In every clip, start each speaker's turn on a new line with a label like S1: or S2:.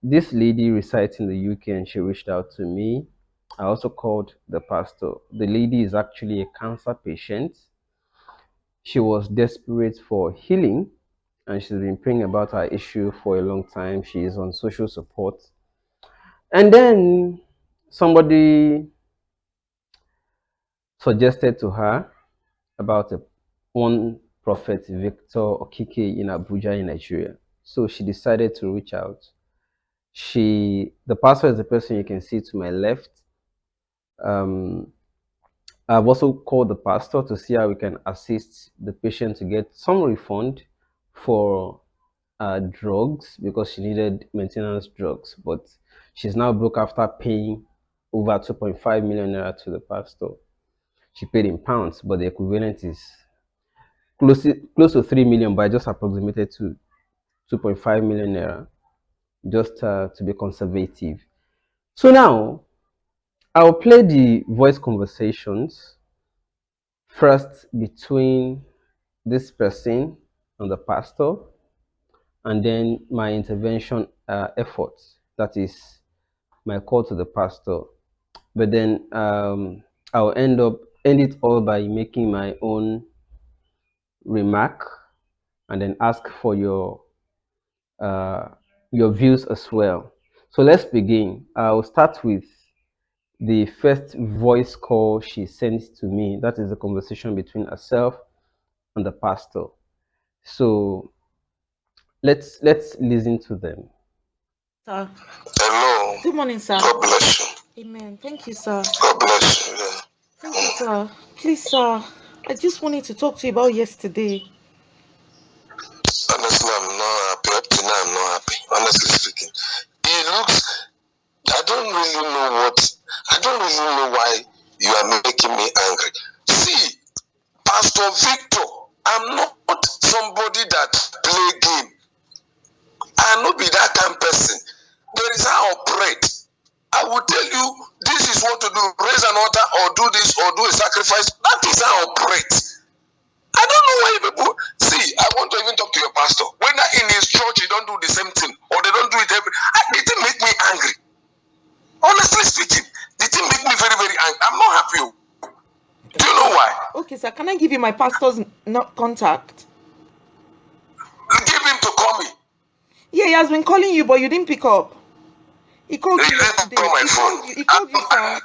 S1: this lady resides in the UK and she reached out to me. I also called the pastor. The lady is actually a cancer patient. She was desperate for healing and she's been praying about her issue for a long time. She is on social support. And then somebody suggested to her about one prophet, Victor Okike, in Abuja, in Nigeria. So she decided to reach out. The pastor is the person you can see to my left. Um, I've also called the pastor to see how we can assist the patient to get some refund for drugs because she needed maintenance drugs, but she's now broke after paying over 2.5 million naira to the pastor. She paid in pounds, but the equivalent is close to 3 million, but I just approximated to 2.5 million naira just to be conservative. So now I'll play the voice conversations first between this person and the pastor, and then my intervention efforts, that is my call to the pastor. But then I'll end it all by making my own remark and then ask for uh, your views as well. So let's begin. I'll start with the first voice call she sent to me. That is the conversation between herself and the pastor. So let's listen to them.
S2: Sir.
S3: Hello.
S2: Good morning, sir.
S3: God bless you.
S2: Amen. Thank you, sir.
S3: God bless you. Yeah.
S2: Thank you, sir. Please, sir, I just wanted to talk to you about yesterday.
S3: Honestly, I'm not happy. Up to now, I'm not happy. Honestly speaking, it looks. I don't really know why you are making me angry. See, Pastor Victor, I'm not somebody that play game. I no be that kind of person. There is how I operate. I will tell you this is what to do. Raise an altar or do this or do a sacrifice. That is how I operate. I don't know why people see. I want to even talk to your pastor. Whether in his church he don't do the same thing or they don't do it every. It didn't make me angry. Honestly speaking, it didn't make me very, very angry. I'm not happy. Do you know why?
S2: Okay, sir. Can I give you my pastor's contact?
S3: Give him to call me.
S2: Yeah, he has been calling you, but you didn't pick up. He called you
S3: yesterday.
S2: He called you, sir.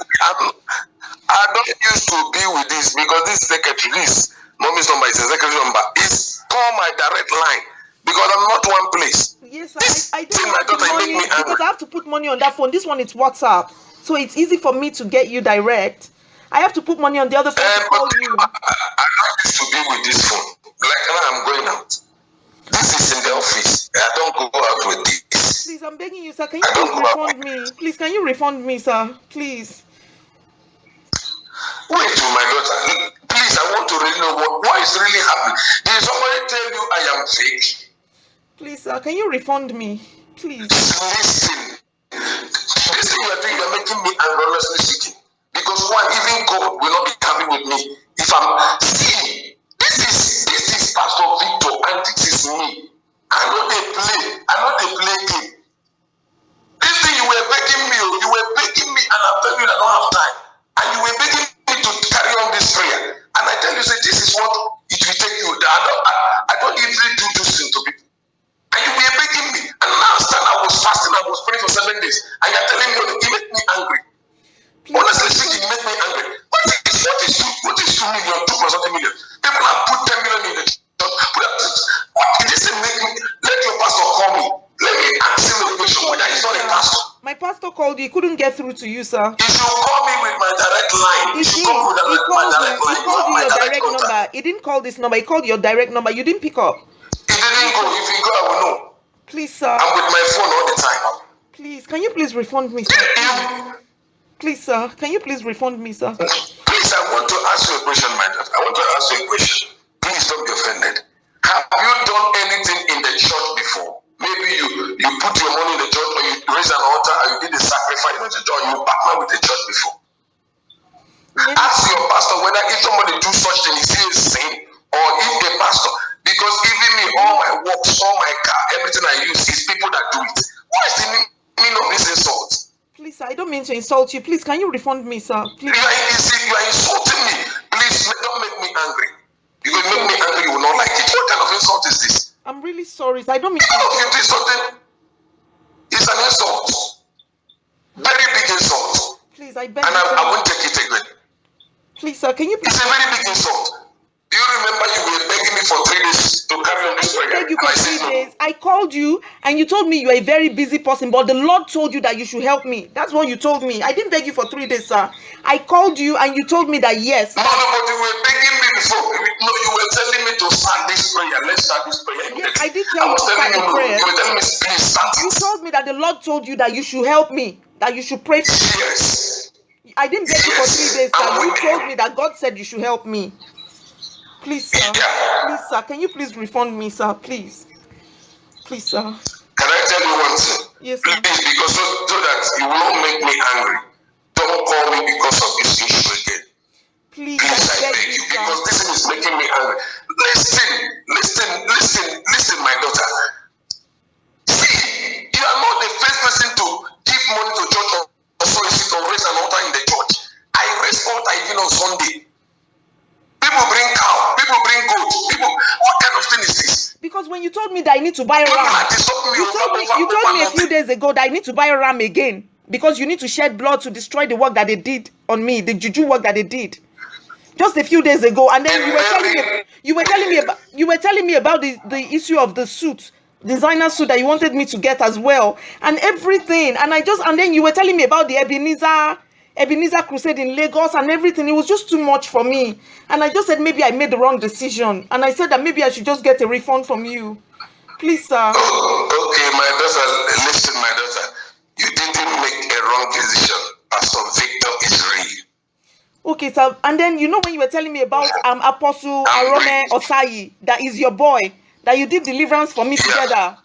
S3: I don't used to be with this because this secretary, this mommy's number is a secretary number. Is call my direct line because I'm not one place.
S2: Yes, sir. I don't have the money because I have to put money on that phone. This one is WhatsApp, so it's easy for me to get you direct. I have to put money on the other phone to call you.
S3: I used to be with this phone. Like now I'm going out. This is in the office. I don't go out with this.
S2: Please, I'm begging you, sir. Can you please refund me? Please, can you refund me, sir? Please.
S3: Wait to my daughter. Please, I want to really know what is really happening. Did somebody tell you I am fake?
S2: Please, sir, can you refund me? Please.
S3: Listen. This thing you are doing, you are making me angry, honestly speaking. Because one, even God will not be happy with me. If I'm see, this is Pastor Victor and this is me. I know they play game. This thing you were begging me, and I'm telling you I don't have time. And you were begging me to carry on this prayer. And I tell you, say this is what it will take you. I don't usually do this thing to people. And you were begging me. And last time I was fasting, I was praying for 7 days. And you're telling me, you make me angry. Honestly speaking, you make me angry. What is 2 million, 2.something million? People have put 10 million in the church. What is it make me? Let your pastor call me. Let me ask him a question whether he's not a pastor.
S2: My pastor called you. He couldn't get through to you, sir.
S3: He should call me with my direct line.
S2: He called you your direct number. He didn't call this number. He called your direct number. You didn't pick up.
S3: He didn't go. If he go, I will know.
S2: Please, sir.
S3: I'm with my phone all the time.
S2: Please, can you please refund me, sir? Please, sir. Can you please refund me, sir?
S3: Please, I want to ask you a question, my daughter. I want to ask you a question. Please don't be offended. Have you done anything in the church before? Maybe you put your money in the church, or you raise an altar, or you did a sacrifice in the church, or you partner with the church before. Ask your pastor whether if somebody do such thing, is he a saint, or if the pastor, because even me, all my works, all my car, everything I use is people that do it. What is the
S2: Sir, I don't mean to insult you. Please, can you refund me, sir? Please.
S3: You are insulting me. Please don't make me angry. Because make me angry, you will not like it. What kind of insult is this?
S2: I'm really sorry, sir. I don't mean to
S3: If you
S2: insult
S3: do
S2: you.
S3: something, it's an insult. Very big insult.
S2: Please, I beg
S3: And
S2: you, sir.
S3: I won't take it again.
S2: Please, sir, can you please?
S3: It's a very big insult. Do you remember you were begging me for 3 days to carry on
S2: I
S3: this
S2: didn't
S3: prayer?
S2: beg you
S3: And
S2: for
S3: I said
S2: 3
S3: no.
S2: days. I called you and you told me you are a very busy person, but the Lord told you that you should help me. That's what you told me. I didn't beg you for 3 days, sir. I called you and you told me that yes.
S3: No, but you were begging me before. No, you were telling me to start this prayer. Let's start this prayer.
S2: Yes, I did tell
S3: I
S2: you
S3: was
S2: to
S3: telling
S2: start
S3: you
S2: the
S3: no.
S2: prayer.
S3: You were telling me please start
S2: You
S3: it.
S2: told me that the Lord told you that you should help me, that you should pray for me.
S3: Yes.
S2: I didn't beg you for 3 days,
S3: I'm
S2: sir. You
S3: with
S2: told
S3: you.
S2: me that God said you should help me. Please, sir.
S3: Yeah.
S2: Please, sir. Can you please refund me, sir? Please. Please, sir.
S3: Can I tell you one thing?
S2: Yes, sir.
S3: Please, because so that you will not make me angry. Don't call me because of this issue again.
S2: Please,
S3: Please,
S2: I
S3: I
S2: beg
S3: beg
S2: you,
S3: you,
S2: sir.
S3: because this thing is making me angry. Listen, my daughter. See, you are not the first person to give money to church or solicit or raise an altar in the church. I raise altar even on Sunday. People bring cow, people bring goat, what kind of thing is this?
S2: Because when you told me that I need to buy
S3: People
S2: ram,
S3: are disturbing me
S2: you told me a few
S3: nothing.
S2: days ago that I need to buy a ram again because you need to shed blood to destroy the work that they did on me, the juju work that they did. Just a few days ago, and then you were telling me about the issue of the suit, designer suit that you wanted me to get as well, and everything. And then you were telling me about the Ebenezer crusade in Lagos and everything. It was just too much for me, and I just said maybe I made the wrong decision, and I said that maybe I should just get a refund from you, please, sir.
S3: Oh, okay, my daughter, listen, my daughter. You didn't make a wrong decision. Pastor Victor is real.
S2: Okay, sir. And then you know when you were telling me about Apostle Arome Osayi, that is your boy, that you did deliverance for me together.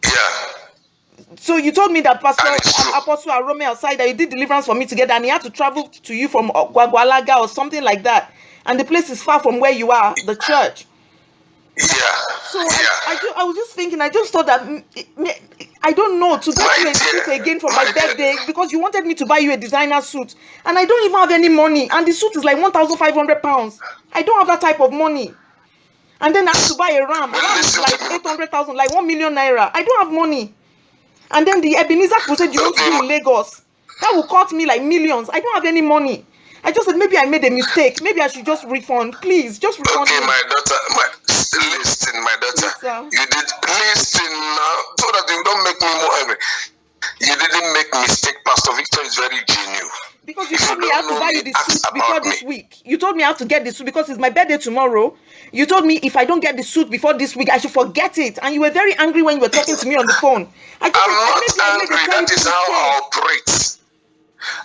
S3: Yeah.
S2: So you told me that
S3: That is true.
S2: Apostle Arome Osayi, that you did deliverance for me together, and he had to travel to you from Gwagwalaga or something like that, and the place is far from where you are, the church.
S3: Yeah.
S2: So I was just thinking, I just thought that I don't know, to get you a suit again for my birthday, because you wanted me to buy you a designer suit, and I don't even have any money, and the suit is like 1,500 pounds. I don't have that type of money. And then I have to buy a ram is like 800,000, like 1 million naira. I don't have money. And then the Ebenezer crusade you want to do in Lagos, that will cost me like millions. I don't have any money. I just said maybe I made a mistake. Maybe I should just refund. Please, just refund me.
S3: Okay, my daughter, listen, my daughter.
S2: Yes,
S3: you did listen now, so that you don't make me more angry. You didn't make mistake. Pastor Victor is very genuine.
S2: Because you told me I have to buy you the suit before this week. You told me I have to get the suit because it's my birthday tomorrow. You told me if I don't get the suit before this week, I should forget it. And you were very angry when you were talking to me on the phone.
S3: I'm not angry. That is how I operate.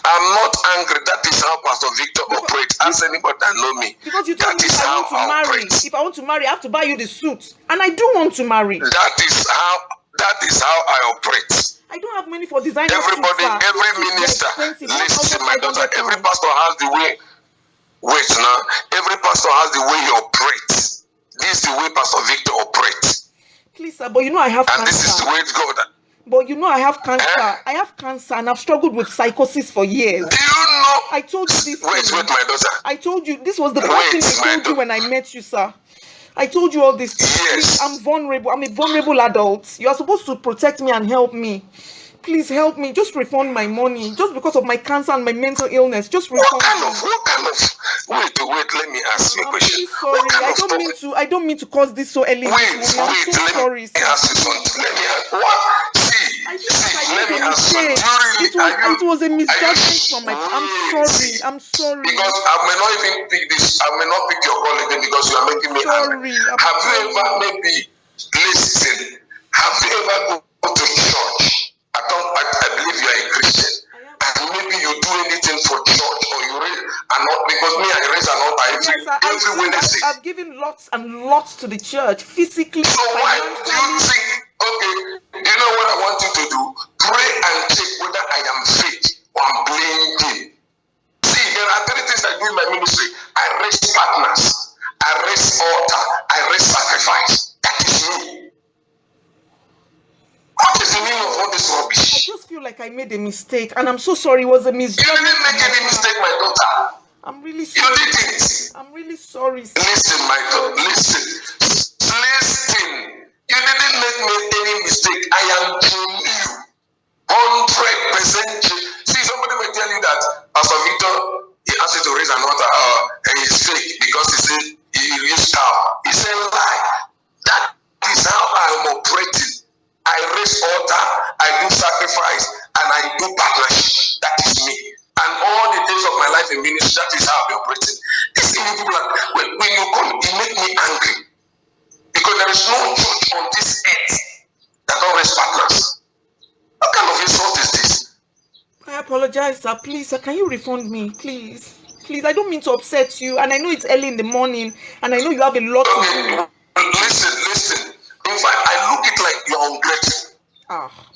S3: I'm not angry. That is how Pastor Victor operates. Ask anybody that know me.
S2: Because you told me if I want to marry, if I want to marry, I have to buy you the suit. And I do want to marry.
S3: That is how I operate.
S2: I don't have money for designer
S3: Everybody,
S2: suits,
S3: every minister, listen, my daughter, every pastor has the way. Wait now, every pastor has the way he operates. This is the way Pastor Victor operates.
S2: Please, sir, but you know I have cancer.
S3: And this is the way it's going.
S2: But you know I have cancer. I have cancer and I've struggled with psychosis for years.
S3: Do you know?
S2: I told you this.
S3: Wait, my daughter.
S2: I told you this was the first thing I told you when I met you, sir. I told you all this.
S3: Yes.
S2: Please, I'm vulnerable. I'm a vulnerable adult. You are supposed to protect me and help me. Please help me. Just refund my money. Just because of my cancer and my mental illness. Just refund me.
S3: What kind of? Wait. Let me ask you a question.
S2: I'm really sorry. I don't mean to cause this so early. I'm so sorry.
S3: Let me ask you something. Let me ask. What? Let me ask you.
S2: It was a misjudgment from my. I'm sorry.
S3: Because I may not even pick this. I may not pick your call again because you are making me angry. Have you ever maybe listen? Have you ever gone to church? I believe you are a Christian. And maybe you do anything for church or you raise an altar, because me I raise an altar every Wednesday.
S2: I've given lots and lots to the church physically.
S3: So why do you think? Okay, you know what I want you to do? Pray and check whether I am fake or I'm playing game. See, there are 3 things I do in my ministry. I raise partners, I raise altar, I raise sacrifice. That is me. What is the meaning of all this this
S2: I
S3: rubbish?
S2: just feel like I made a mistake, and I'm so sorry. It was a
S3: You
S2: misjudgment.
S3: didn't make any mistake, my daughter.
S2: I'm really
S3: You
S2: sorry.
S3: didn't.
S2: I'm really sorry, sir.
S3: Listen, my daughter, listen. Listen. You didn't make any mistake. I am genuine. 100% See, somebody may tell you that Pastor Victor, he asked you to raise an altar and he's fake because he said he used cow. He said lie. That is how I am operating. I raise altar, I do sacrifice, and I do partnership. That is me. And all the days of my life in ministry, that is how I be operating. These people are, when you come, it make me angry. Because there is no church on this earth that don't raise partners. What kind of insult is this?
S2: I apologize, sir. Please, sir, can you refund me? Please. Please, I don't mean to upset you. And I know it's early in the morning. And I know you have a lot to do.
S3: Listen. In fact, I look it like you're ungrateful.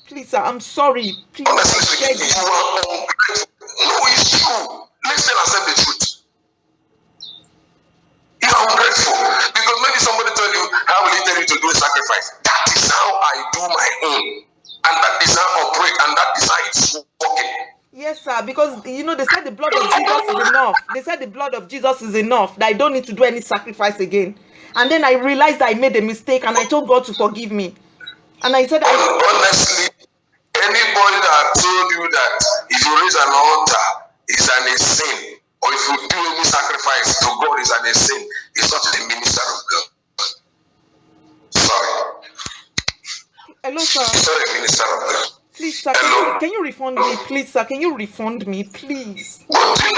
S2: Please, sir, I'm sorry. Please,
S3: honestly speaking, you are ungrateful. No, it's true. Let's still accept the truth. You are ungrateful. Because maybe somebody tell you, how will he tell you to do a sacrifice? That is how I do my own. And that is how I operate. And that is how it's working.
S2: Yes, sir, because, they said the blood of Jesus is enough. They said the blood of Jesus is enough, that I don't need to do any sacrifice again. And then I realized I made a mistake, and I told God to forgive me. And I said,
S3: honestly, anybody that told you that if you raise an altar, it's a sin, or if you do any sacrifice to God, it's a sin, is not a minister of God. Sorry.
S2: Hello, sir.
S3: It's not a minister of God.
S2: Please, sir, can you refund me? Please, sir, can you refund me, please?
S3: But do you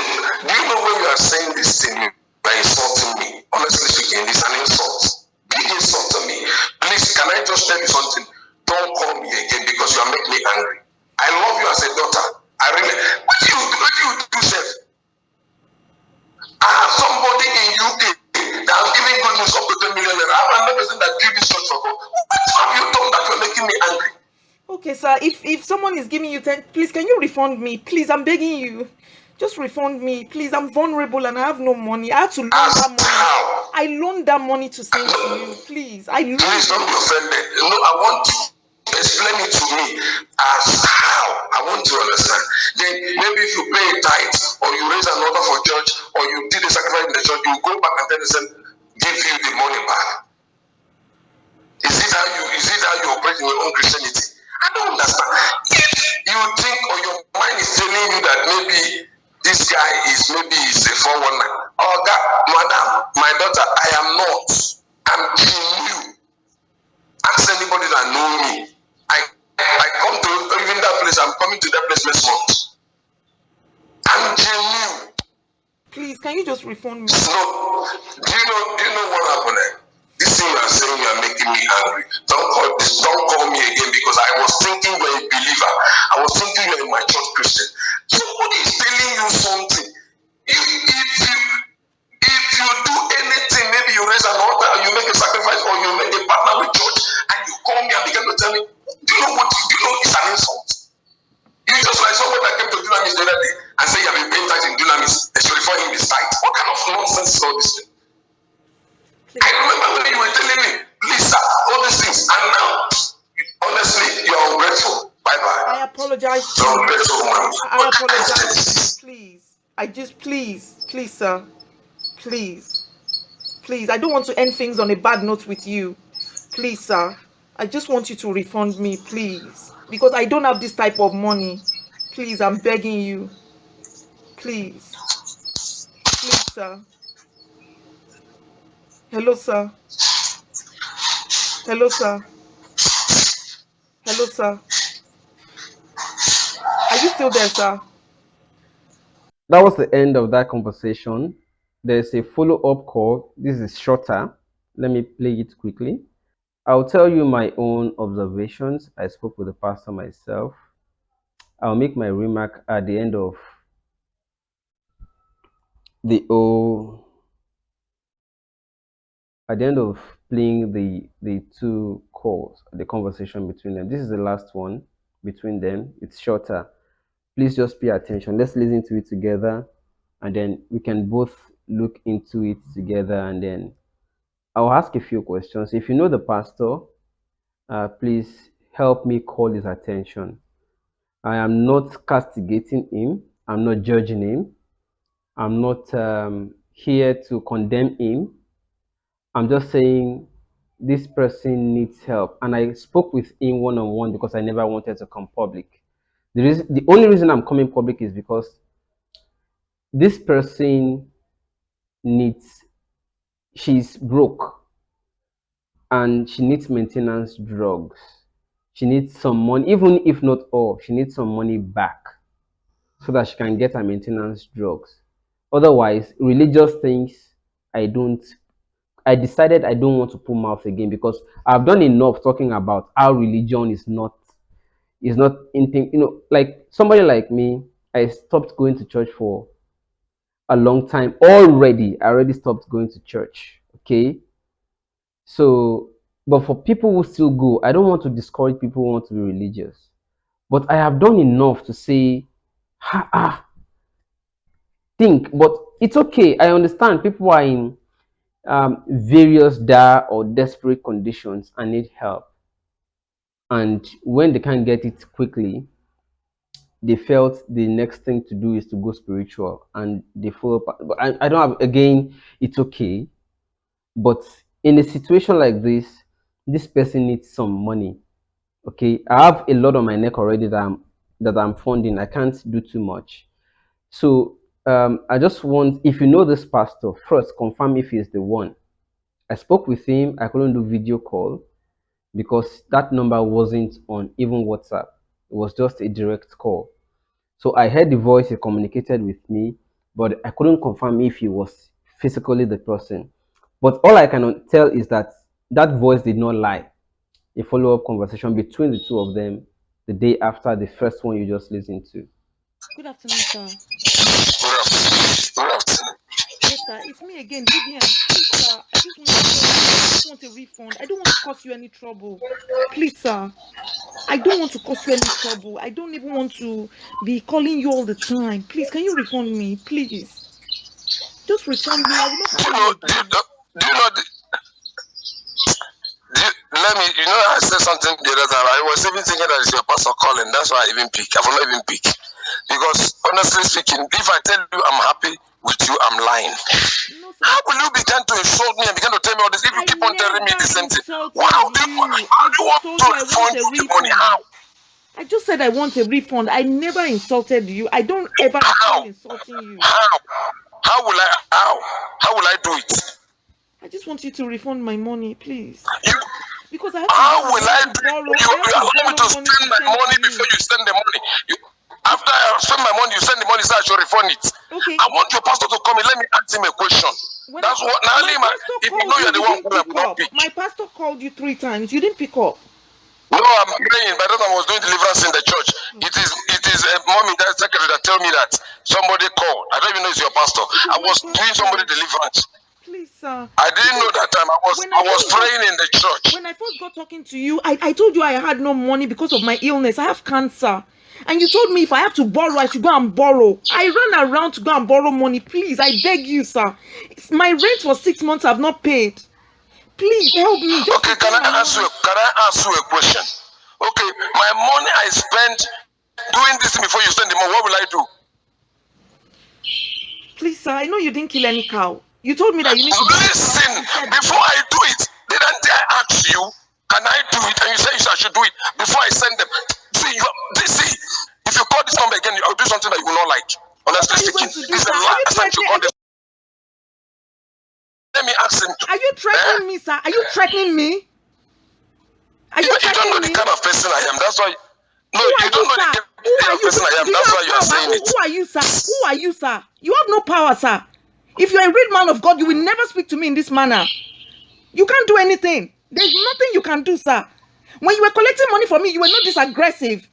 S3: know when you are saying this thing, you are insulting me? Honestly speaking, this is an insult. Big insult to me. Please, can I just tell you something? Don't call me again because you are making me angry. I love you as a daughter. I really. What do you do, Chef? I have somebody in UK that is giving good news up to 10 million. I have another person that built this church for God. What have you done that you're making me angry?
S2: Okay, sir. If someone is giving you 10, please, can you refund me? Please, I'm begging you. Just refund me, please. I'm vulnerable and I have no money. I had to loan that money.
S3: How?
S2: I loaned that money to send to you, please.
S3: Please don't be offended. No, I want you to explain it to me as how. I want to understand. Then maybe if you pay a tithe or you raise an order for church or you did a sacrifice in the church, you go back and tell them, give you the money back. Is it how you operate in your own Christianity? I don't understand. If you think or your mind is telling you that maybe this guy is a 419. Oh God, madam, my daughter, I am not. I'm genuine. Ask anybody that know me. I come to even that place. I'm coming to that place next month. I'm genuine.
S2: Please, can you just refund me?
S3: So, do you know what happened? This thing you are saying, you are making me angry. Don't call me again because I was thinking you're a believer. I was thinking you're a mature Christian. Somebody is telling you something. If you do anything, maybe you raise an altar, or you make a sacrifice, or you make a partner with church, and you call me and begin to tell me, do you know it's an insult? You just like somebody that came to Dunamis the other day and said you have been paying tax in Dunamis, they should refer him his tithe. What kind of nonsense is all this thing? I remember when you were telling me, Lisa, all these things, and now, honestly, you're ungrateful. Bye-bye.
S2: I apologize.
S3: You're ungrateful, man.
S2: I apologize. Please, sir. Please, I don't want to end things on a bad note with you. Please, sir. I just want you to refund me, please. Because I don't have this type of money. Please, I'm begging you. Please, sir. Hello, sir. Hello, sir. Are you still there, sir?
S1: That was the end of that conversation. There's a follow-up call. This is shorter. Let me play it quickly. I'll tell you my own observations. I spoke with the pastor myself. I'll make my remark at the end of playing the two calls, the conversation between them. This is the last one between them. It's shorter. Please just pay attention. Let's listen to it together, and then we can both look into it together, and then I'll ask a few questions. If you know the pastor, please help me call his attention. I am not castigating him. I'm not judging him. I'm not here to condemn him. I'm just saying this person needs help. And I spoke with him one on one because I never wanted to come public. The only reason I'm coming public is because this person needs, she's broke and she needs maintenance drugs. She needs some money, even if not all, she needs some money back so that she can get her maintenance drugs. Otherwise, religious things, I don't, I decided I don't want to put mouth again because I've done enough talking about how religion is not anything, like somebody like me, I stopped going to church for a long time already. I already stopped going to church. Okay. So, but for people who still go, I don't want to discourage people who want to be religious. But I have done enough to say, think, but it's okay. I understand people are in various dire or desperate conditions and need help. And when they can't get it quickly, they felt the next thing to do is to go spiritual and they follow. But I don't have, again, it's okay. But in a situation like this person needs some money. Okay, I have a lot on my neck already that I'm funding. I can't do too much. So I just want, if you know this pastor, first confirm if he's the one. I spoke with him. I couldn't do video call because that number wasn't on even WhatsApp. It was just a direct call. So I heard the voice, he communicated with me, but I couldn't confirm if he was physically the person. But all I can tell is that that voice did not lie. A follow-up conversation between the two of them the day after the first one you just listened to.
S2: Good afternoon, sir.
S3: Good afternoon.
S2: Yes, sir. It's me again, Vivian. Please, sir. I just want to tell you, I just want a refund. I don't want to cause you any trouble. Please, sir. I don't want to cause you any trouble. I don't even want to be calling you all the time. Please, can you refund me? Please. Just refund me. I will not call you again.
S3: Do you know let me, I said something the other time. I was even thinking that it's your pastor calling. That's why I even pick. I will not even pick. Because honestly speaking, if I tell you I'm happy with you, I'm lying.
S2: No, sir.
S3: How will you begin to insult me and begin to tell me all this if you keep on telling me the same thing?
S2: insulted
S3: How do you
S2: you.
S3: want
S2: I just told
S3: to
S2: you I
S3: refund
S2: want a
S3: the money?
S2: refund.
S3: How?
S2: I just said I want a refund. I never insulted you. I don't ever
S3: How?
S2: recall insulting you.
S3: How will I do it?
S2: I just want you to refund my money, please.
S3: You,
S2: Because I have
S3: how will I
S2: to
S3: do
S2: borrow.
S3: it? You allow me to spend my money before you send the money. After I spend my money, you send the money, so I should refund it.
S2: Okay.
S3: I want your pastor to come in. Let me ask him a question. That's what now, Lima. If you know you're the one who will not pick.
S2: My pastor called you 3 times. You didn't pick up.
S3: No, I'm praying. By the time I was doing deliverance in the church, it is a mommy, that secretary, that tell me that somebody called. I don't even know it's your pastor. I was doing somebody deliverance.
S2: Please, sir.
S3: I didn't know that time. I was praying in the church.
S2: When I first got talking to you, I told you I had no money because of my illness. I have cancer. And you told me if I have to borrow, I should go and borrow. I ran around to go and borrow money. Please, I beg you, sir. My rent for 6 months I've not paid. Please help me.
S3: Okay, can I ask you a question? Okay, my money I spent doing this before you send the money, what will I do?
S2: Please, sir, I know you didn't kill any cow. You told me that you need to
S3: listen. Before I do it, didn't I ask you, can I do it? And you say I should do it before I send them. See, if you call this number again, I'll do something that you will not like. Honestly speaking, this is the last time you call this. Let me ask him.
S2: Are you threatening me, sir? Are you threatening me? Are you threatening me? You
S3: don't know the kind of person I am. That's why. No, you don't know the kind of person I am. That's why you are saying it.
S2: Who are you, sir? Who are you, sir? You have no power, sir. If you're a real man of God, you will never speak to me in this manner. You can't do anything. There's nothing you can do, sir. When you were collecting money from me, you were not this aggressive.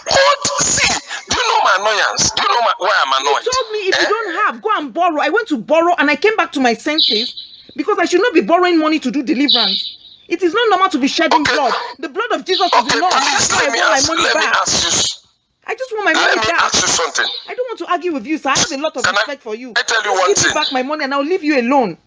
S3: What? See, do you know my annoyance? Do you know why I'm annoyed?
S2: You told me if you don't have, go and borrow. I went to borrow and I came back to my senses because I should not be borrowing money to do deliverance. It is not normal to be shedding blood. The blood of Jesus is enough. That's why I want my money back. I just want my money back.
S3: Let me ask you something.
S2: I don't want to argue with you, sir. I have a lot of respect for you.
S3: I tell you one thing.
S2: Give me back my money and I'll leave you alone.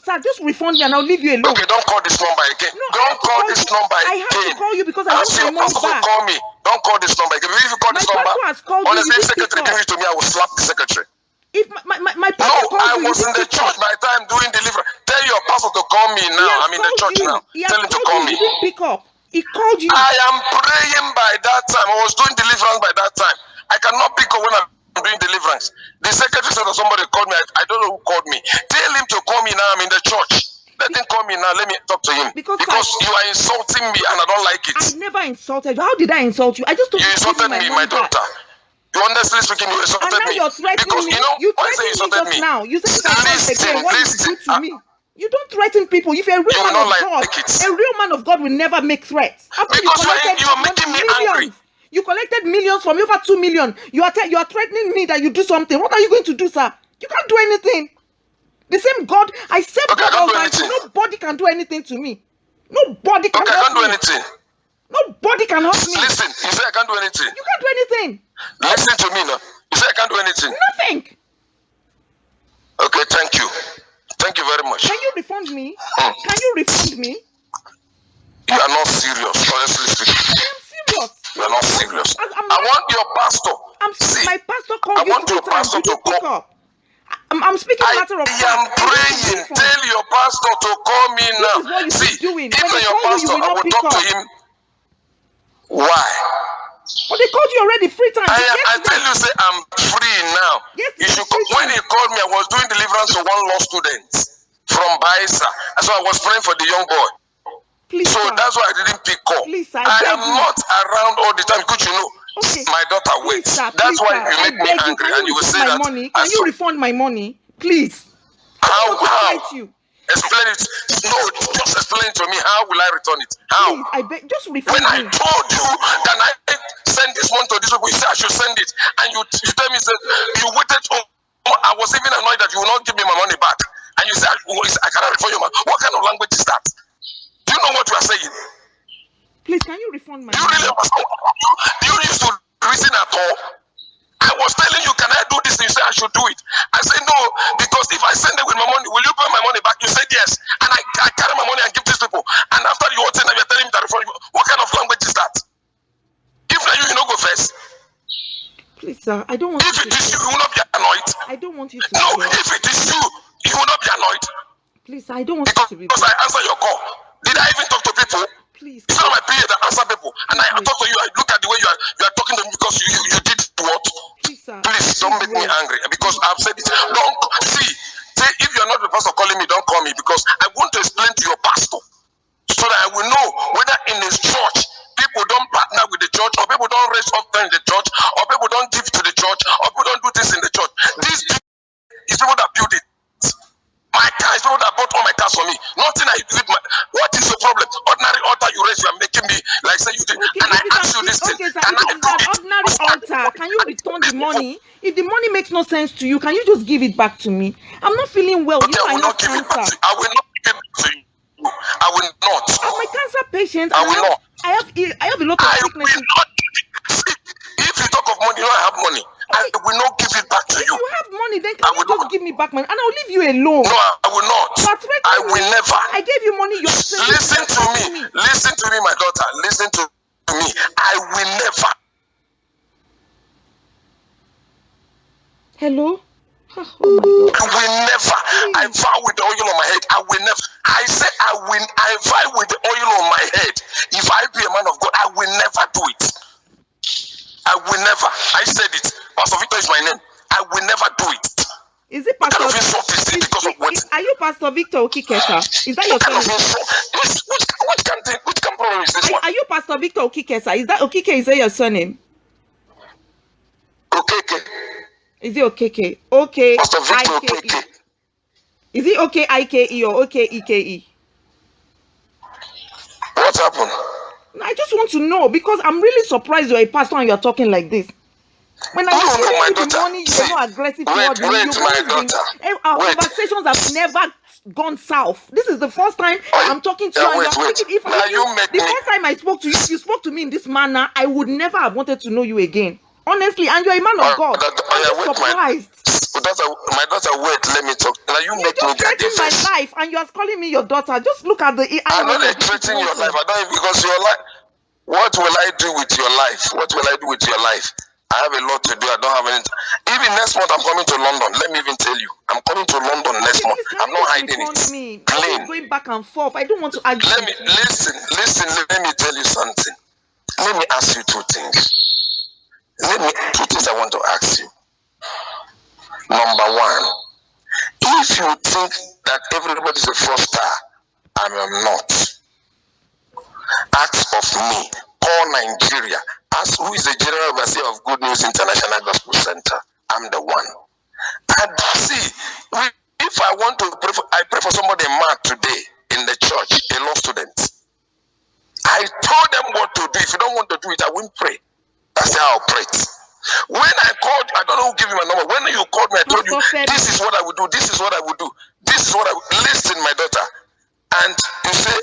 S2: Sir, just refund me and I'll leave you alone.
S3: Okay, don't call this number again.
S2: No,
S3: Don't call this number
S2: I
S3: again.
S2: have to call you because I want
S3: Ask
S2: my
S3: your
S2: money
S3: pastor to
S2: back.
S3: call me. Don't call this number again. If you call
S2: My
S3: this number,
S2: pastor has called you.
S3: honestly,
S2: You
S3: if
S2: didn't pick
S3: secretary
S2: up.
S3: give it to me, I will slap the secretary.
S2: If my
S3: No,
S2: pastor called
S3: I
S2: you,
S3: was
S2: you
S3: in the
S2: didn't pick
S3: church
S2: up.
S3: by the time doing deliverance. Tell your pastor to call me
S2: He
S3: now.
S2: has
S3: I'm in the
S2: called
S3: church
S2: you.
S3: now.
S2: He has
S3: Tell him to
S2: called
S3: call
S2: you.
S3: me.
S2: You didn't pick up. He called you.
S3: I am praying by that time. I was doing deliverance by that time. I cannot pick up when I'm doing deliverance. The secretary said that somebody called me. I don't know who called me. Tell him to call me now. I'm in the church. Let him call me now. Let me talk to him.
S2: Because
S3: you are insulting me and I don't like it.
S2: I never insulted you. How did I insult you? I just told
S3: You
S2: you to give
S3: insulted
S2: me
S3: me,
S2: my
S3: my
S2: money back.
S3: daughter. You honestly speaking, you
S2: And
S3: insulted
S2: now
S3: me.
S2: you're threatening
S3: Because
S2: me.
S3: you know
S2: You
S3: why you say
S2: threatened me
S3: insulted
S2: just
S3: me?
S2: now. You said if I come again, what you do to me? You don't threaten people. If you're a real
S3: You will
S2: man
S3: not
S2: of God,
S3: like it.
S2: a real man of God will never make threats. After
S3: Because
S2: you collected
S3: you are making me angry.
S2: millions, you collected millions from me, over 2 million. You are threatening me that you do something. What are you going to do, sir? You can't do anything. The same God, I serve
S3: Okay, I
S2: God
S3: can't do
S2: Almighty.
S3: anything.
S2: Nobody can do anything to me. Nobody can
S3: Okay, I
S2: hurt
S3: can't do
S2: me.
S3: anything.
S2: Nobody can hurt me.
S3: Listen, you say I can't do anything.
S2: You can't do anything.
S3: Listen to me now. You say I can't do anything.
S2: Nothing.
S3: Okay, thank you. Thank you very much.
S2: Can you refund me? Can you refund me?
S3: You are not serious, honestly speaking.
S2: I am serious.
S3: You are not serious.
S2: I'm
S3: I want your pastor.
S2: See, my pastor
S3: I
S2: called you
S3: want
S2: 3
S3: your
S2: times.
S3: pastor
S2: You didn't
S3: to
S2: pick
S3: call.
S2: up. I'm speaking
S3: I
S2: matter of fact.
S3: am praying. Tell your pastor to call me now.
S2: This is what you
S3: See,
S2: keep doing.
S3: if
S2: When they
S3: your
S2: call you,
S3: pastor,
S2: you will
S3: I
S2: not
S3: will
S2: pick
S3: talk to
S2: up.
S3: him. Why?
S2: But they called you already 3 times.
S3: I tell you, say I'm free now.
S2: Yesterday,
S3: You should when he called me, I was doing deliverance to one law student from Baisa. So I was praying for the young boy.
S2: Please,
S3: So
S2: sir.
S3: that's why I didn't pick up.
S2: Please,
S3: I
S2: beg
S3: am
S2: you.
S3: not around all the time. Could you know?
S2: Okay.
S3: My daughter
S2: Please,
S3: waits.
S2: sir.
S3: That's
S2: Please,
S3: why
S2: sir.
S3: you make me
S2: beg you.
S3: angry,
S2: Can
S3: and
S2: you
S3: you will
S2: refund
S3: say
S2: my
S3: that.
S2: money? Can you refund my money? Please. I
S3: How?
S2: don't want to fight you.
S3: Explain it. No, just explain to me. How will I return it? How?
S2: Please, I beg. Just refund
S3: When I
S2: me.
S3: told you that I send this one to this people, you said I should send it, and you tell me that you waited. I was even annoyed that you will not give me my money back, and you said I cannot refund your money. What kind of language is that? Do you know what you are saying?
S2: Please, can you refund my
S3: Do you
S2: money?
S3: really understand? Do you used to reason at all? I was telling you, can I do this? And you said I should do it. I said no, because if I send it with my money, will you pay my money back? You said yes, and I carry my money and give these people. And after you all say that you're telling me that refund, what kind of language is that? If now you don't go first.
S2: Please, sir. I don't want
S3: If
S2: you
S3: it
S2: to.
S3: is you will not be annoyed.
S2: I don't want you to.
S3: No, if it is you will not be annoyed.
S2: Please, I don't want you to be.
S3: Because I answer your call. Did I even talk to people?
S2: Please.
S3: It's not my PA that answer people. And I talk to you, I look at the way you are talking to me because you did what?
S2: Please, sir.
S3: Please don't make me angry because I've said it. Don't see. Say if you're not the pastor calling me, don't call me because I want to explain to your pastor so that I will know whether in his church people don't partner with the church or people don't raise up in the church or people don't give to the church or people don't do this in the church. These is people that build it. My car is people that bought all my cars for me. Nothing I do with my. What is the problem? Ordinary altar you raise, you are making me like say you did.
S2: Okay,
S3: And I ask you this thing.
S2: okay, sir.
S3: Can
S2: If
S3: I
S2: it is
S3: do
S2: an
S3: it?
S2: ordinary altar, can you return the money? If the money makes no sense to you, can you just give it back to me? I'm not feeling well.
S3: Okay,
S2: You know
S3: I will
S2: I
S3: not
S2: have
S3: give it back
S2: cancer.
S3: to you. I will not give it to you. I will not.
S2: I'm a cancer patient.
S3: I will not.
S2: I have a lot of
S3: I will
S2: sicknesses.
S3: not give it. See, if you talk of money, you know I have money. I will not give it back to
S2: If
S3: you.
S2: you have money, then
S3: I
S2: can you
S3: will
S2: just
S3: not.
S2: give me back money and I'll leave you alone?
S3: No, I will not.
S2: You are threatening
S3: I will
S2: me.
S3: never.
S2: I gave you money. You're
S3: Listen to me. Listen to me, my daughter. Listen to me. I will never.
S2: Hello? Oh my God.
S3: I will never. I vow with the oil on my head. I will never. I said I vow with the oil on my head. If I be a man of God, I will never do it. I will never. I said it. Pastor Victor is my name. I will never do it.
S2: Is it
S3: What kind
S2: Pastor?
S3: of insult is this because of what?
S2: Are you Pastor Victor Okikesa? Is that your
S3: What kind of
S2: surname?
S3: insult? Which kind of problem is this one?
S2: Are you Pastor Victor Okikesa? Is that Okike? Is that your surname?
S3: Okay.
S2: Is it Okike? Okay.
S3: Pastor Victor
S2: I-K-E.
S3: okay.
S2: Is it okay IKE or okay EKE?
S3: What happened?
S2: I just want to know because I'm really surprised you're a pastor and you're talking like this. When I
S3: No,
S2: was giving
S3: my
S2: you the
S3: daughter.
S2: money, you were not aggressive towards me.
S3: Wait,
S2: You've
S3: my
S2: always
S3: daughter.
S2: been. Our
S3: Wait.
S2: conversations have never gone south. This is the first time I'm talking to you. And
S3: Wait.
S2: you're thinking, if
S3: Now you make
S2: the
S3: me.
S2: first time I spoke to you, if you spoke to me in this manner, I would never have wanted to know you again. Honestly, and you're a man of God. I'm just surprised.
S3: My daughter, wait, let me talk. Now you make me
S2: just
S3: their
S2: threatening my
S3: defense.
S2: life and you are calling me your daughter. Just look at the
S3: I'm not
S2: irony of this
S3: threatening your
S2: situation.
S3: life. I don't, because your life. What will I do with your life? What will I do with your life? I have a lot to do. I don't have any. Even next month, I'm coming to London. Let me even tell you, I'm coming to London next month.
S2: Please, can
S3: I'm
S2: you
S3: not
S2: just
S3: hiding
S2: refund
S3: it.
S2: me?
S3: Plain.
S2: Keep going back and forth. I don't want to argue
S3: Let me
S2: with you.
S3: listen. Let me tell you something. Let me ask you two things. Two things I want to ask you. Number one, if you think that everybody's a fraudster, I am not. Ask of me, call Nigeria. Ask who is the general overseer of Good News International Gospel Center. I'm the one. And see, if I want to pray I pray for somebody mad today in the church, a law student. I told them what to do. If you don't want to do it, I won't pray. That's how I'll pray. When I called, I don't know who gave you my number. When you called me, I told you, this is what I would do. This is what I would do. This is what I would listen, my daughter. And you say,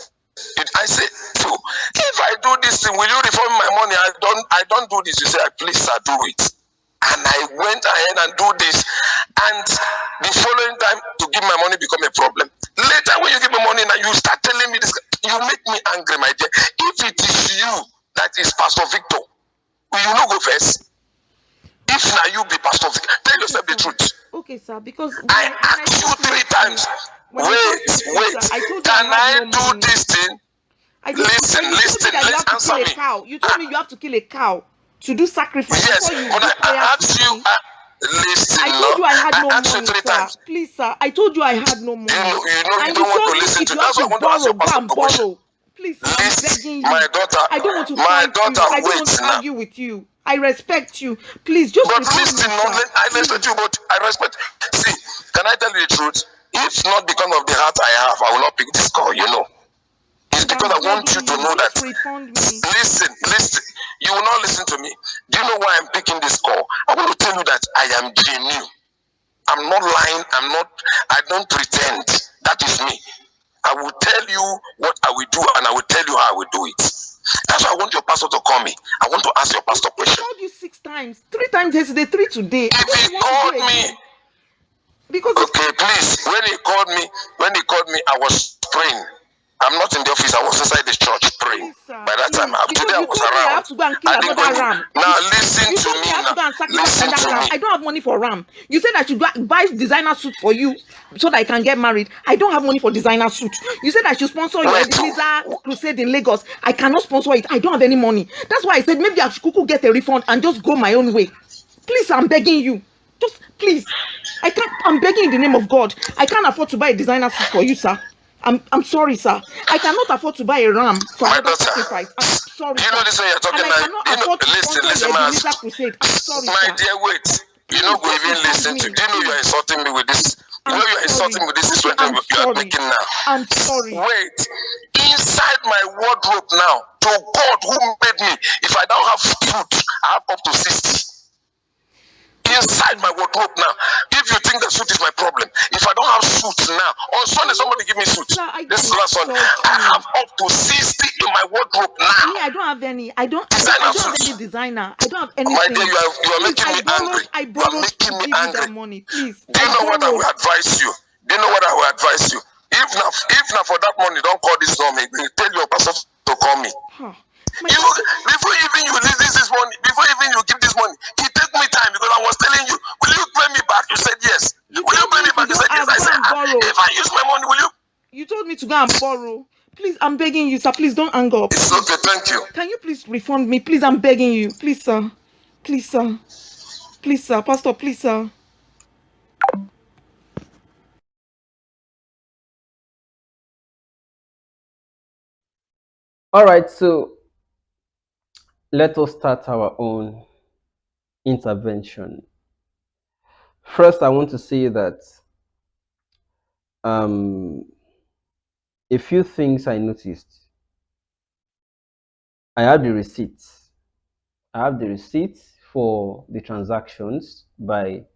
S3: I say, so if I do this thing, will you refund my money? I don't do this. You say, please, sir, do it. And I went ahead and do this. And the following time, to give my money become a problem. Later, when you give me money, now you start telling me this. You make me angry, my dear. If it is you that is Pastor Victor, will you not go first? If now you be Pastor Victor, tell yourself the truth.
S2: Okay, sir, because
S3: I asked you 3 times. Wait, can I do this thing? Listen, let's answer me.
S2: You told me you have to kill a cow to do sacrifice.
S3: Yes, when I asked you, listen.
S2: I told you I had no money,
S3: you 3 times.
S2: Please, sir, I told you I had no money.
S3: You don't want to listen to. That's why I want to ask your pastor question.
S2: Please, sir, I'm begging you.
S3: My daughter,
S2: I don't want to
S3: my
S2: fight
S3: daughter,
S2: you. I don't want to argue with you. I respect you. Please, just
S3: but listen, I respect you, but I respect. See, can I tell you the truth? If not because of the heart I have, I will not pick this call. You know, it's because I want you to know that. Listen. You will not listen to me. Do you know why I'm picking this call? I want to tell you that I am genuine. I'm not lying. I don't pretend. That is me. I will tell you what I will do, and I will tell you how I will do it. That's why I want your pastor to call me. I want to ask your pastor a question.
S2: I called you 6 times. 3 times yesterday, 3 today.
S3: If he called me,
S2: because
S3: okay, please. When he called me, I was praying. I'm not in the office. I was inside the church praying. By that time, today I was around.
S2: I have to go and kill another ram.
S3: Now listen to me. Listen to me.
S2: I don't have money for ram. You said I should go buy designer suit for you so that I can get married. I don't have money for designer suit. You said I should sponsor your Ebenezer crusade in Lagos. I cannot sponsor it. I don't have any money. That's why I said maybe I should get a refund and just go my own way. Please, I'm begging you. Just please. I'm begging in the name of God. I can't afford to buy a designer suit for you, sir. I'm sorry, sir. I cannot afford to buy a ram for another sacrifice. I'm sorry.
S3: You know this way you're talking about. Listen,
S2: I'm sorry,
S3: my dear, wait. You know, we even listen to. Do you know you're insulting me with this? You know you're insulting me with this is what you are making now.
S2: I'm sorry.
S3: Wait. Inside my wardrobe now, to God who made me, if I don't have food, I have up to 60. Inside my wardrobe now. If you think the suit is my problem, if I don't have suits now, on Sunday somebody give me suit. This last Sunday, I have up to 60 in my wardrobe now.
S2: Me, I don't have any. I don't have any designer. I don't have anything.
S3: My dear, you are making me angry. You are making me angry.
S2: Money, please.
S3: Do you know what I will advise you? Do you know what I will advise you? If not for that money, don't call this number. Tell your pastor to call me. Before even you leave this money, before even you give this money, it take me time because I was telling you, will you pay me back? You said yes. Will you pay me back? You said yes. I said, if I use my money, will you?
S2: You told me to go and borrow. Please, I'm begging you, sir. Please don't hang up.
S3: It's okay, thank you.
S2: Can you please refund me? Please, I'm begging you. Please, sir. Please, sir. Please, sir. Pastor, please, sir.
S1: All right, so let us start our own intervention. First, I want to say that a few things I noticed. I have the receipts. I have the receipts for the transactions by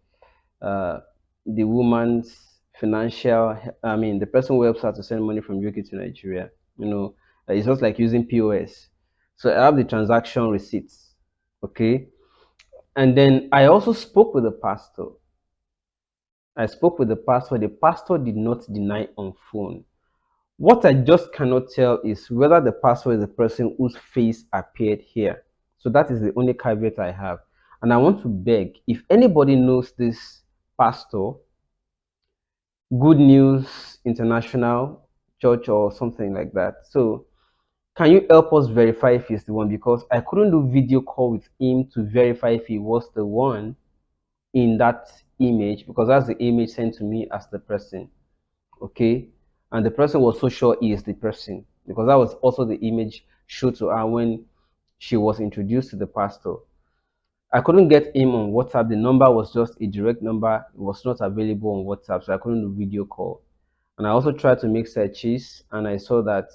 S1: the woman's financial, the person who helps her to send money from UK to Nigeria. You know, it's just like using POS. So I have the transaction receipts. Okay. And then I also spoke with the pastor. I spoke with the pastor. The pastor did not deny on phone. What I just cannot tell is whether the pastor is the person whose face appeared here. So that is the only caveat I have. And I want to beg, if anybody knows this pastor, Good News International Church or something like that. So can you help us verify if he's the one? Because I couldn't do video call with him to verify if he was the one in that image, because that's the image sent to me as the person. Okay, and the person was so sure he is the person, because that was also the image showed to her when she was introduced to the pastor. I couldn't get him on WhatsApp. The number was just a direct number. It was not available on WhatsApp, so I couldn't do video call. And I also tried to make searches, and I saw that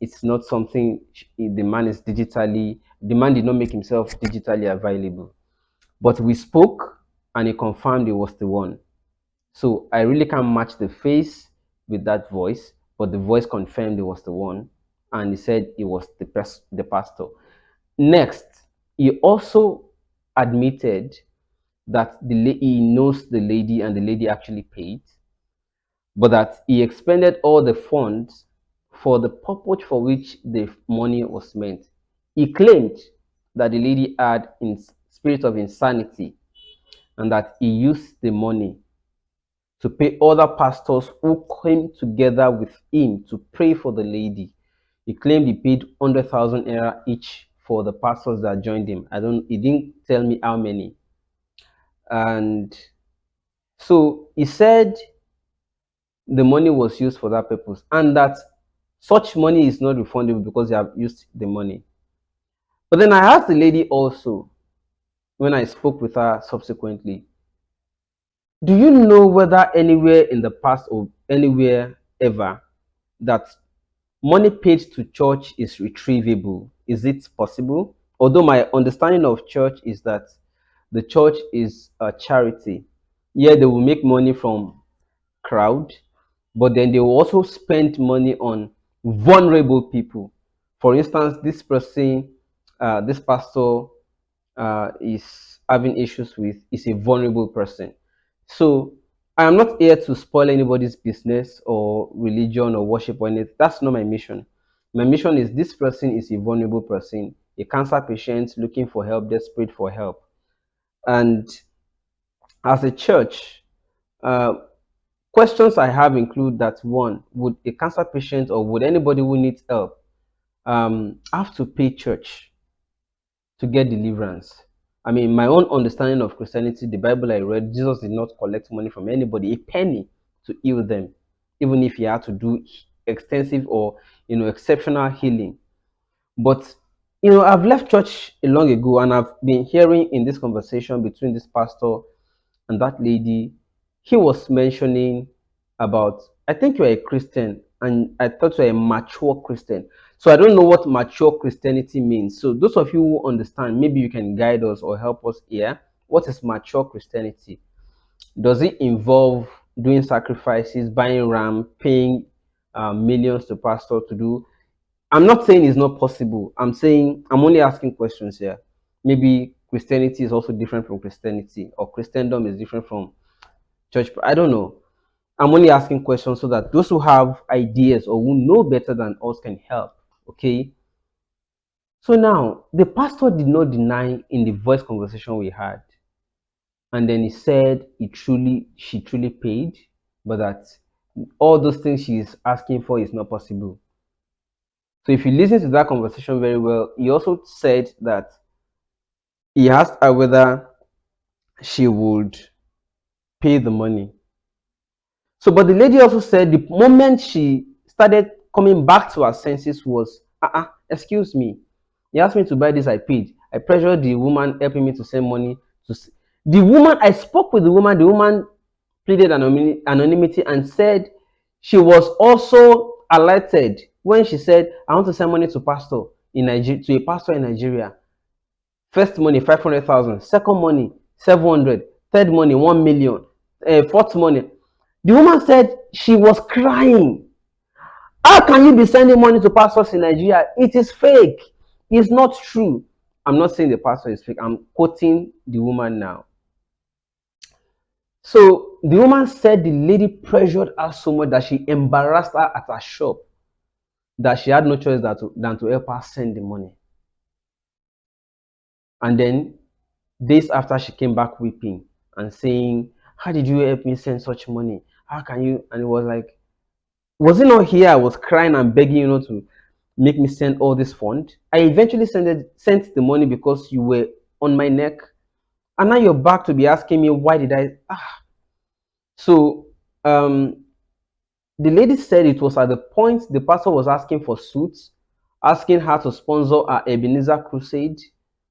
S1: it's not something the man is digitally. The man did not make himself digitally available. But we spoke, and he confirmed he was the one. So I really can't match the face with that voice, but the voice confirmed it was the one, and he said it was the pastor. Next, he also admitted that he knows the lady and the lady actually paid, but that he expended all the funds for the purpose for which the money was meant. He claimed that the lady had in spirit of insanity and that he used the money to pay other pastors who came together with him to pray for the lady. He claimed he paid 100,000 naira each for the pastors that joined him. He didn't tell me how many. And so he said the money was used for that purpose and that such money is not refundable because they have used the money. But then I asked the lady also, when I spoke with her subsequently, do you know whether anywhere in the past or anywhere ever that money paid to church is retrievable? Is it possible? Although my understanding of church is that the church is a charity. Yeah, they will make money from crowd, but then they will also spend money on vulnerable people. For instance, this person, this pastor is having issues with is a vulnerable person. So I am not here to spoil anybody's business or religion or worship or anything. That's not my mission. My mission is this person is a vulnerable person, a cancer patient looking for help, desperate for help. And as a church, uh, questions I have include that: one, would a cancer patient or would anybody who needs help have to pay church to get deliverance? I mean, my own understanding of Christianity, the Bible I read, Jesus did not collect money from anybody, a penny, to heal them, even if he had to do extensive or exceptional healing. But I've left church a long ago, and I've been hearing in this conversation between this pastor and that lady, he was mentioning about, I think you're a Christian, and I thought you're a mature Christian. So I don't know what mature Christianity means. So those of you who understand, maybe you can guide us or help us here. What is mature Christianity? Does it involve doing sacrifices, buying ram, paying millions to pastor to do? I'm not saying it's not possible. I'm only asking questions here. Maybe Christianity is also different from Christianity, or Christendom is different from church. I don't know. I'm only asking questions so that those who have ideas or who know better than us can help. Okay. So now the pastor did not deny in the voice conversation we had, and then he said she truly paid, but that all those things she is asking for is not possible. So if you listen to that conversation very well, he also said that he asked her whether she would pay the money. So, but the lady also said the moment she started coming back to her senses was, excuse me, he asked me to buy this, I paid. I pressured the woman helping me to send money the woman. I spoke with the woman pleaded anonymity and said she was also alerted when she said, I want to send money to pastor in Nigeria, to a pastor in Nigeria. First money 500,000, second money 700, third money 1 million, fourth money. The woman said she was crying. How can you be sending money to pastors in Nigeria? It is fake. It's not true. I'm not saying the pastor is fake. I'm quoting the woman now. So the woman said the lady pressured her so much that she embarrassed her at her shop, that she had no choice than to help her send the money. And then days after, she came back weeping and saying, "How did you help me send such money? How can you?" And it was like, was it not here I was crying and begging you not to make me send all this fund? I eventually sent the money because you were on my neck, and now you're back to be asking me why did I? So um, the lady said it was at the point the pastor was asking for suits, asking her to sponsor her Ebenezer crusade,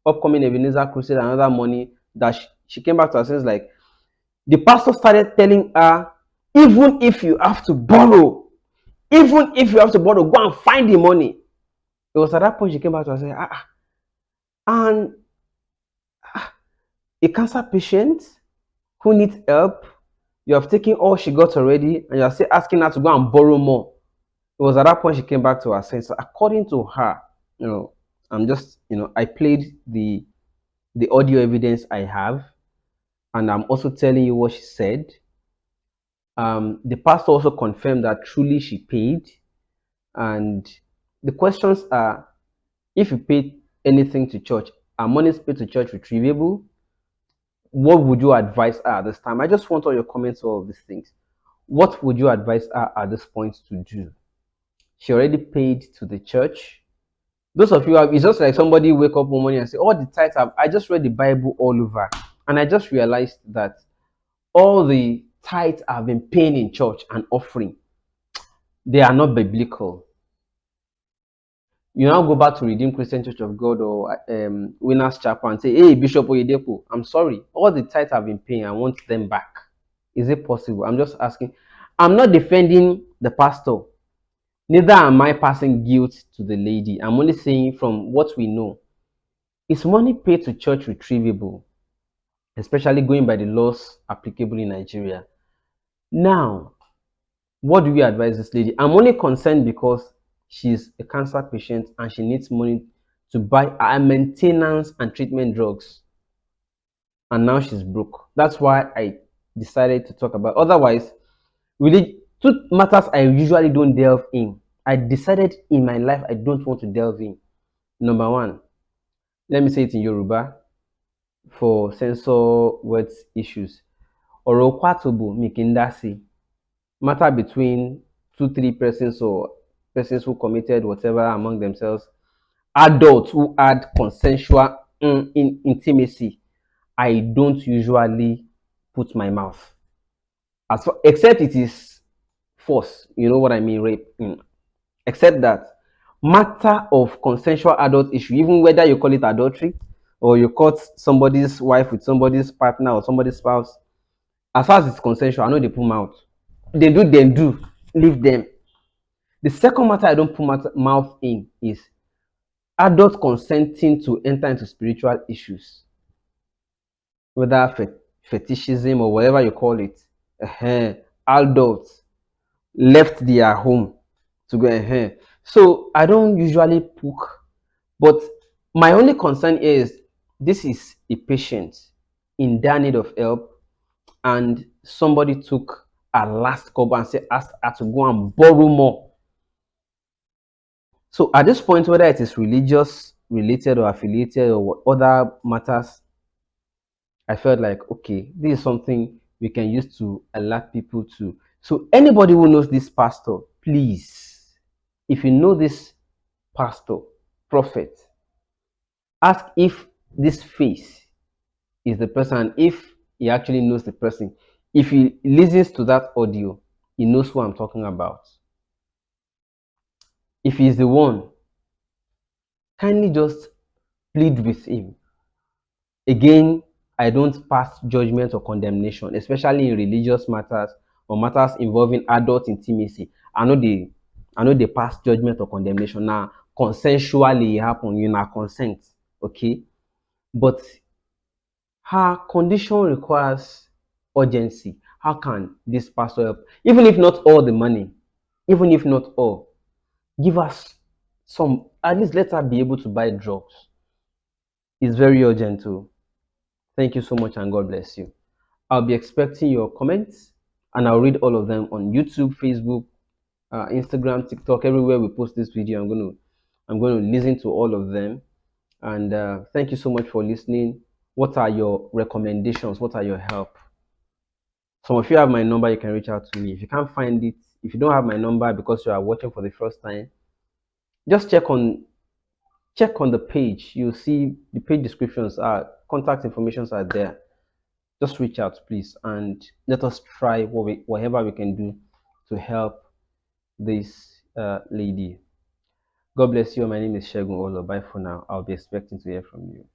S1: upcoming Ebenezer crusade, and other money, that she came back to her senses. Like, the pastor started telling her, even if you have to borrow, go and find the money. It was at that point she came back to her and said, and a cancer patient who needs help, you have taken all she got already, and you're still asking her to go and borrow more. It was at that point she came back to her senses. According to her, I played the audio evidence I have, and I'm also telling you what she said. The pastor also confirmed that truly she paid, and the questions are: if you paid anything to church, are monies paid to church retrievable? What would you advise her at this time? I just want all your comments on all of these things. What would you advise her at this point to do? She already paid to the church. Those of you have, it's just like somebody wake up one morning and say, all the tithes I just read the Bible all over, and I just realized that all the tithes I've been paying in church and offering, they are not biblical. You now go back to Redeemed Christian Church of God or Winners Chapel and say, hey, Bishop Oyedepo, I'm sorry, all the tithes I've been paying, I want them back. Is it possible? I'm just asking. I'm not defending the pastor. Neither am I passing guilt to the lady. I'm only saying from what we know. Is money paid to church retrievable? Especially going by the laws applicable in Nigeria. Now, what do we advise this lady? I'm only concerned because she's a cancer patient and she needs money to buy her maintenance and treatment drugs. And now she's broke. That's why I decided to talk about. Otherwise, really, two matters I usually don't delve in. I decided in my life I don't want to delve in. Number one, let me say it in Yoruba for censor words issues. Ọ̀rọ̀ kwatobo mi kì í dá sí. Matter between 2-3 persons or persons who committed whatever among themselves, adults who had consensual intimacy, I don't usually put my mouth. Except it is force, you know what I mean, rape. Except that matter of consensual adult issue, even whether you call it adultery or you caught somebody's wife with somebody's partner or somebody's spouse, as far as it's consensual, I know they put mouth. They do, leave them. The second matter I don't put my mouth in is adult consenting to enter into spiritual issues, whether fetishism or whatever you call it. Adults left their home to go. So I don't usually poke, but my only concern is this is a patient in dire need of help, and somebody took a last cover and asked her to go and borrow more. So at this point, whether it is religious related or affiliated or other matters, I felt like, okay, this is something we can use to alert people to. So anybody who knows this pastor, please, if you know this pastor, prophet, ask if this face is the person, if he actually knows the person. If he listens to that audio, he knows who I'm talking about. If he's the one, kindly just plead with him. Again, I don't pass judgment or condemnation, especially in religious matters or matters involving adult intimacy. I know they pass judgment or condemnation. Now, consensually it happen, you know, consent, okay? But her condition requires urgency. How can this pastor help? Even if not all the money, even if not all, give us some, at least let her be able to buy drugs. It's very urgent too. Thank you so much and God bless you. I'll be expecting your comments, and I'll read all of them on YouTube, Facebook, Instagram, TikTok, everywhere we post this video. I'm going to listen to all of them. And thank you so much for listening. What are your recommendations? What are your help? Some of you have my number. You can reach out to me. If you can't find it, if you don't have my number because you are watching for the first time, just check on the page. You'll see the page descriptions are contact informations are there. Just reach out, please, and let us try whatever we can do to help this lady. God bless you. My name is Shegun Olo. Bye for now. I'll be expecting to hear from you.